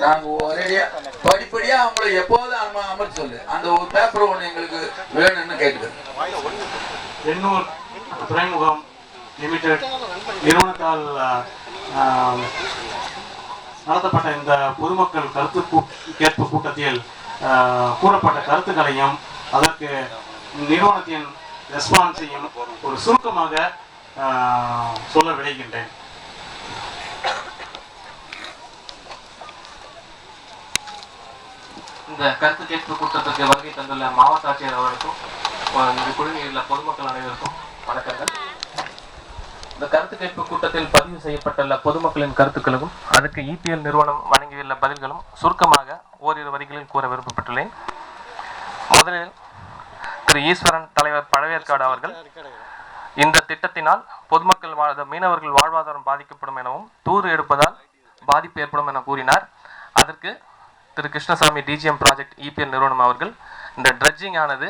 நாங்க ஒரேடியா படிப்படியா அவங்களை எப்போது அமர்த்தி சொல்லு. அந்த ஒரு பேப்பர் ஒன்று எங்களுக்கு வேணும்னு கேட்டுக்கிறேன். எண்ணூர் துறைமுகம் லிமிடெட் நிறுவனத்தால் நடத்தப்பட்ட இந்த பொதுமக்கள் கருத்து கேட்பு கூட்டத்தில் கூறப்பட்ட கருத்துக்களையும் அதற்கு நிறுவனத்தின் ரெஸ்பான்ஸையும் ஒரு சுருக்கமாக சொல்ல விளைகின்றேன். இந்த கருத்து கேட்பு கூட்டத்திற்கு வருகை தந்துள்ள மாவட்ட ஆட்சியர் அவர்களுக்கும் இந்த குழுவில் உள்ள பொதுமக்கள் அனைவருக்கும் வணக்கங்கள். இந்த கருத்து கேட்பு கூட்டத்தில் பதிவு செய்யப்பட்டுள்ள பொதுமக்களின் கருத்துக்களும் அதுக்கு இபிஎல் நிறுவனம் வழங்கியுள்ள பதில்களும் சுருக்கமாக ஓரிரு வரிகளில் கூற விருப்பப்பட்டுள்ளேன். முதலில் திரு ஈஸ்வரன் தலைவர் பழவேற்காடு அவர்கள் இந்த திட்டத்தினால் பொதுமக்கள் மீனவர்கள் வாழ்வாதாரம் பாதிக்கப்படும் எனவும் தூர் எடுப்பதால் பாதிப்பு ஏற்படும் என கூறினார். அதற்கு திரு கிருஷ்ணசாமி டிஜிஎம் ப்ராஜெக்ட் இபிஎல் நிறுவனம் அவர்கள் இந்த ட்ரெட்ஜிங் ஆனது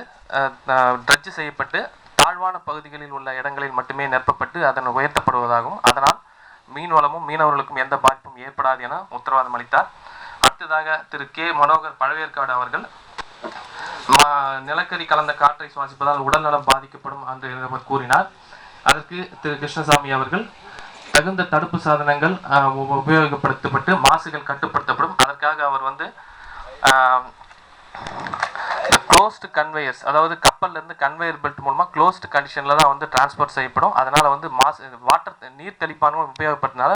ட்ரெட்ஜ் செய்யப்பட்டு தாழ்வான பகுதிகளில் உள்ள இடங்களில் மட்டுமே நிரப்பப்பட்டு அதன் உயர்த்தப்படுவதாகவும் அதனால் மீன் வளமும் மீனவர்களுக்கும் எந்த பாதிப்பும் ஏற்படாது என உத்தரவாதம் அளித்தார். அடுத்ததாக திரு கே மனோகர் பழவேற்காடு அவர்கள் நிலக்கரி கலந்த காற்றை சுவாசிப்பதால் உடல்நலம் பாதிக்கப்படும் என்று கூறினார். அதற்கு திரு கிருஷ்ணசாமி அவர்கள் தகுந்த தடுப்பு சாதனங்கள் உபயோகப்படுத்தப்பட்டு மாசுகள் கட்டுப்படுத்தப்படும். அதற்காக அவர் க்ளோஸ்டு கன்வேயர்ஸ், அதாவது கப்பல்ல இருந்து கன்வேயர் பெல்ட் மூலமா க்ளோஸ்டு கண்டிஷன்ல தான் டிரான்ஸ்போர்ட் செய்யப்படும். அதனால மாசு வாட்டர் நீர் தெளிப்பானும் உபயோகப்படுத்தினால